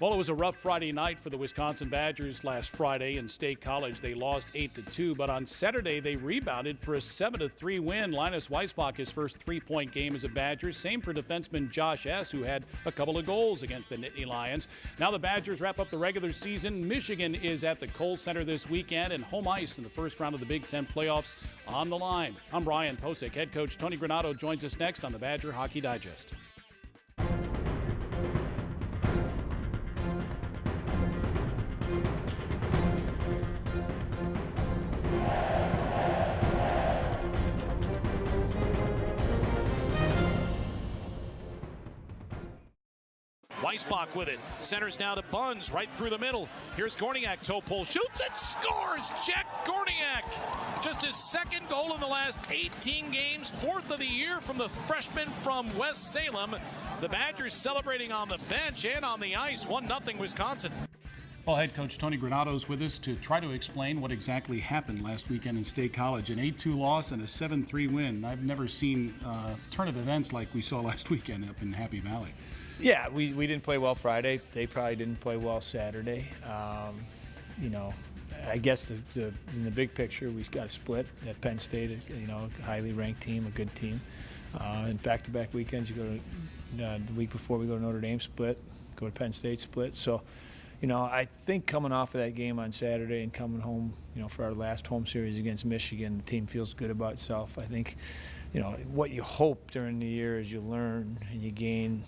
Well, it was a rough Friday night for the Wisconsin Badgers last Friday in State College. They lost 8-2, but on Saturday they rebounded for a 7-3 win. Linus Weissbach, his first three-point game as a Badger. Same for defenseman Josh S., who had a couple of goals against the Nittany Lions. Now the Badgers wrap up the regular season. Michigan is at the Kohl Center this weekend, and home ice in the first round of the Big Ten playoffs on the line. I'm Brian Posick. Head coach Tony Granato joins us next on the Badger Hockey Digest. Weissbach with it. Centers now to Buns, right through the middle. Here's Gorniak, toe pull, shoots it, scores! Jack Gorniak! Just his second goal in the last 18 games, fourth of the year from the freshman from West Salem. The Badgers celebrating on the bench and on the ice, 1-0 Wisconsin. Well, head coach Tony Granato is with us to try to explain what exactly happened last weekend in State College. An 8-2 loss and a 7-3 win. I've never seen a turn of events like we saw last weekend up in Happy Valley. Yeah, we didn't play well Friday. They probably didn't play well Saturday. I guess in the big picture, we got a split at Penn State, a highly ranked team, a good team. And back-to-back weekends, you go to the week before we go to Notre Dame, split, go to Penn State, split. So, I think coming off of that game on Saturday and coming home, for our last home series against Michigan, the team feels good about itself. I think, what you hope during the year is you learn and you gain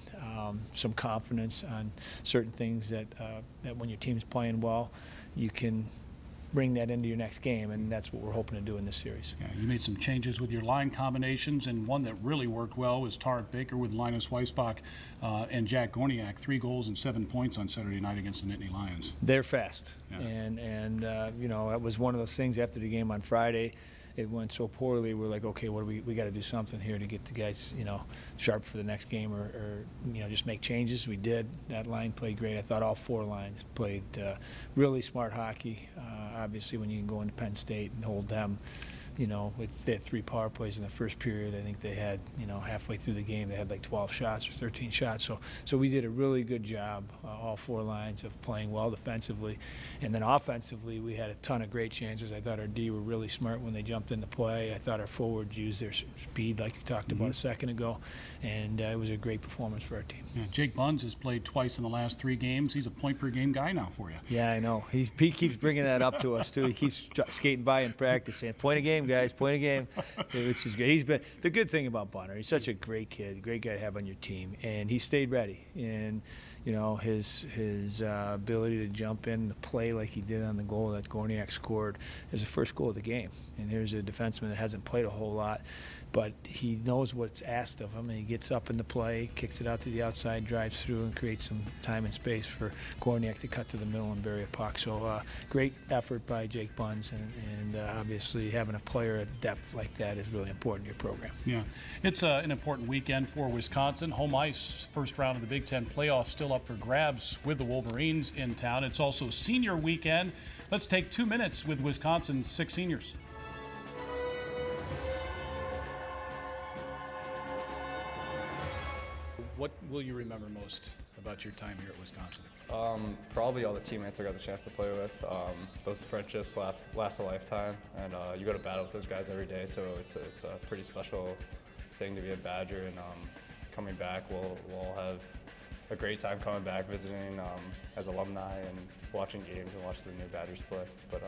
some confidence on certain things that when your team's playing well, you can bring that into your next game, and that's what we're hoping to do in this series. Yeah, you made some changes with your line combinations, and one that really worked well was Tarek Baker with Linus Weissbach and Jack Gorniak, 3 goals and 7 points on Saturday night against the Nittany Lions. They're fast, yeah. and that was one of those things after the game on Friday. It went so poorly, we're like, okay, what do we got to do something here to get the guys, sharp for the next game or just make changes. We did. That line played great. I thought all 4 lines played really smart hockey. Obviously, when you can go into Penn State and hold them, they had 3 power plays in the first period. I think they had, halfway through the game, they had like 12 shots or 13 shots. So we did a really good job, all 4 lines, of playing well defensively. And then offensively, we had a ton of great chances. I thought our D were really smart when they jumped into play. I thought our forwards used their speed, like you talked about a second ago. And it was a great performance for our team. Yeah, Jake Buns has played twice in the last 3 games. He's a point-per-game guy now for you. Yeah, I know. He keeps bringing that up to us, too. He keeps skating by in practice saying, point a game, guys, point a game, which is great. He's been the good thing about Bunner. He's such a great kid, great guy to have on your team, and he stayed ready. And his ability to jump in to play like he did on the goal that Gorniak scored is the first goal of the game. And here's a defenseman that hasn't played a whole lot, but he knows what's asked of him, and he gets up into play, kicks it out to the outside, drives through, and creates some time and space for Gorniak to cut to the middle and bury a puck. So great effort by Jake Buns, and obviously having a player at depth like that is really important in your program. Yeah, it's an important weekend for Wisconsin. Home ice, first round of the Big Ten playoffs, still up for grabs with the Wolverines in town. It's also senior weekend. Let's take 2 minutes with Wisconsin's 6 seniors. What will you remember most about your time here at Wisconsin? Probably all the teammates I got the chance to play with. Those friendships last a lifetime, and you go to battle with those guys every day, so it's a pretty special thing to be a Badger. And coming back, we'll have a great time coming back, visiting as alumni and watching games and watching the new Badgers play. But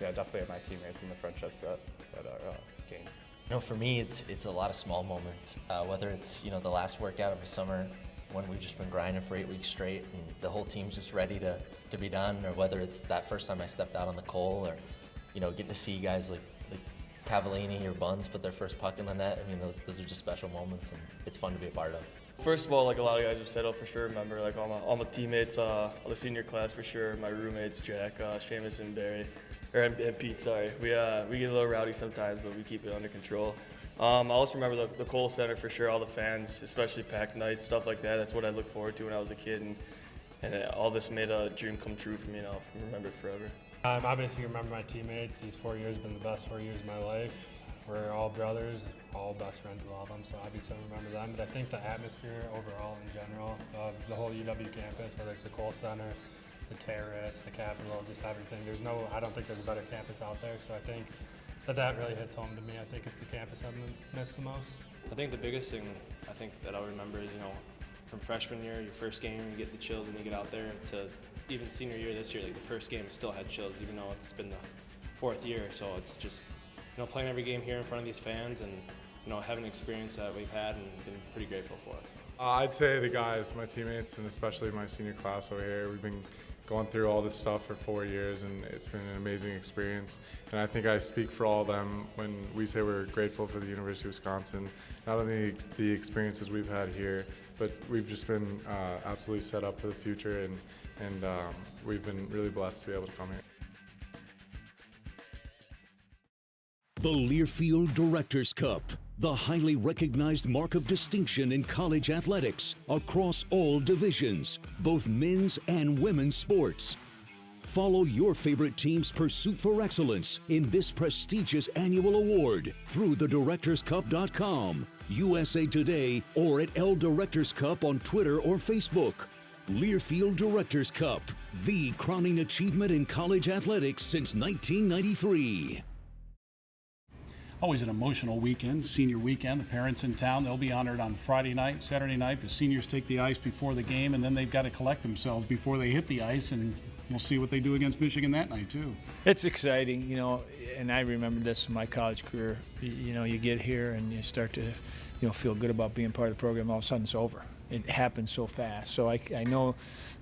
yeah, definitely my teammates and the friendships that are gained. For me, it's a lot of small moments, whether it's, the last workout of a summer when we've just been grinding for 8 weeks straight and the whole team's just ready to be done, or whether it's that first time I stepped out on the Kohl, or, getting to see guys like Cavallini or Buns put their first puck in the net. Those are just special moments, and it's fun to be a part of. First of all, like a lot of guys have said, I'll for sure remember like all my teammates, all the senior class for sure, my roommates, Jack, Seamus and Barry, and Pete, sorry. We get a little rowdy sometimes, but we keep it under control. I also remember the Kohl Center for sure, all the fans, especially packed nights, stuff like that. That's what I looked forward to when I was a kid, and all this made a dream come true for me, and I'll remember it forever. Obviously remember my teammates. These 4 years have been the best 4 years of my life. We're all brothers, all best friends with all of them, so obviously I remember them. But I think the atmosphere overall in general of the whole UW campus, whether it's the Kohl Center, the Terrace, the Capitol, just everything. I don't think there's a better campus out there, so I think that really hits home to me. I think it's the campus I've missed the most. I think the biggest thing I think that I'll remember is, from freshman year, your first game, you get the chills when you get out there, to even senior year this year, like the first game still had chills, even though it's been the fourth year. So it's just, playing every game here in front of these fans and, having an experience that we've had and been pretty grateful for. I'd say the guys, my teammates, and especially my senior class over here, we've been going through all this stuff for 4 years, and it's been an amazing experience. And I think I speak for all of them when we say we're grateful for the University of Wisconsin, not only the experiences we've had here, but we've just been absolutely set up for the future, and we've been really blessed to be able to come here. The Learfield Directors Cup, the highly recognized mark of distinction in college athletics across all divisions, both men's and women's sports. Follow your favorite team's pursuit for excellence in this prestigious annual award through thedirectorscup.com, USA Today, or at L Directors Cup on Twitter or Facebook. Learfield Directors Cup, the crowning achievement in college athletics since 1993. Always an emotional weekend, senior weekend. The parents in town, they'll be honored on Friday night, Saturday night. The seniors take the ice before the game, and then they've got to collect themselves before they hit the ice, and we'll see what they do against Michigan that night, too. It's exciting, and I remember this in my college career. You get here and you start to, feel good about being part of the program. All of a sudden, it's over. It happens so fast. So I know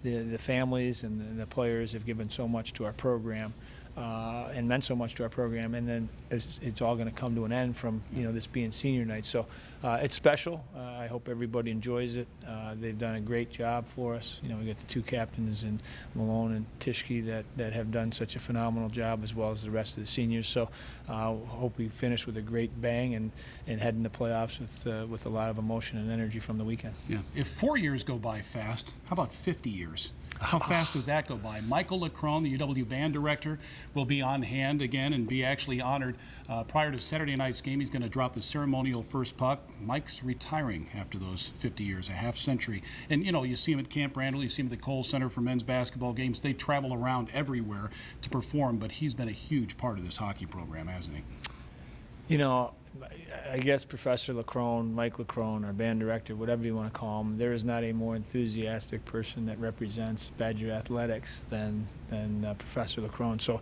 the families and the players have given so much to our program. And meant so much to our program, and then it's all going to come to an end from this being senior night. So it's special. I hope everybody enjoys it. They've done a great job for us. We got the two captains in Malone and Tischke that have done such a phenomenal job, as well as the rest of the seniors. So hope we finish with a great bang and head into playoffs with a lot of emotion and energy from the weekend. Yeah. If 4 years go by fast, how about 50 years? How fast does that go by? Michael Leckrone, the UW band director, will be on hand again and be actually honored prior to Saturday night's game. He's going to drop the ceremonial first puck. Mike's retiring after those 50 years, a half century. And, you see him at Camp Randall, you see him at the Kohl Center for men's basketball games. They travel around everywhere to perform, but he's been a huge part of this hockey program, hasn't he? I guess Professor Leckrone, Mike Leckrone, our band director, whatever you want to call him, there is not a more enthusiastic person that represents Badger athletics than Professor Leckrone. So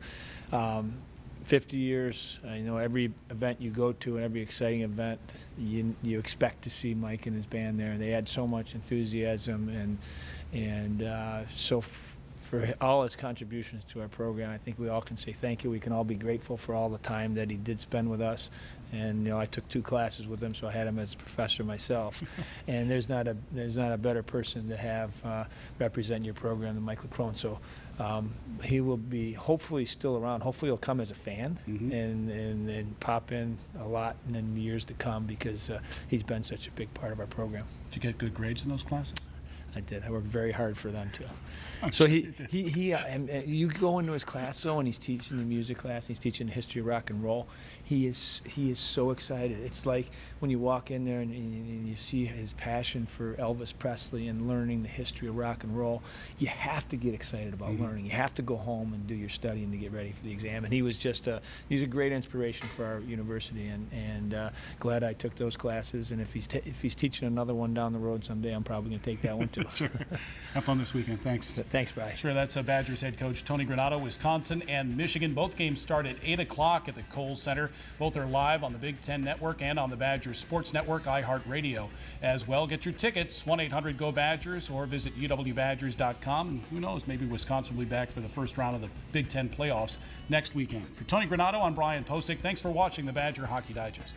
50 years, every event you go to and every exciting event, you expect to see Mike and his band there. They had so much enthusiasm and so for all his contributions to our program. I think we all can say thank you. We can all be grateful for all the time that he did spend with us. And I took 2 classes with him, so I had him as a professor myself. And there's not a better person to have represent your program than Mike Leckrone. So he will be hopefully still around. Hopefully he'll come as a fan and pop in a lot in the years to come, because he's been such a big part of our program. Did you get good grades in those classes? I did. I worked very hard for them too. So you go into his class though, and he's teaching the music class, and he's teaching the history of rock and roll. He is so excited. It's like when you walk in there and you see his passion for Elvis Presley and learning the history of rock and roll. You have to get excited about learning. You have to go home and do your studying to get ready for the exam. And he was just he's a great inspiration for our university, and glad I took those classes. And if he's teaching another one down the road someday, I'm probably going to take that one too. Sure. Have fun this weekend. Thanks. Thanks, Brian. Sure, that's Badgers head coach Tony Granato. Wisconsin and Michigan. Both games start at 8 o'clock at the Kohl Center. Both are live on the Big Ten Network and on the Badgers Sports Network, iHeartRadio as well. Get your tickets, 1-800-GO-BADGERS, or visit UW-Badgers.com. And who knows, maybe Wisconsin will be back for the first round of the Big Ten playoffs next weekend. For Tony Granato, I'm Brian Posick. Thanks for watching the Badger Hockey Digest.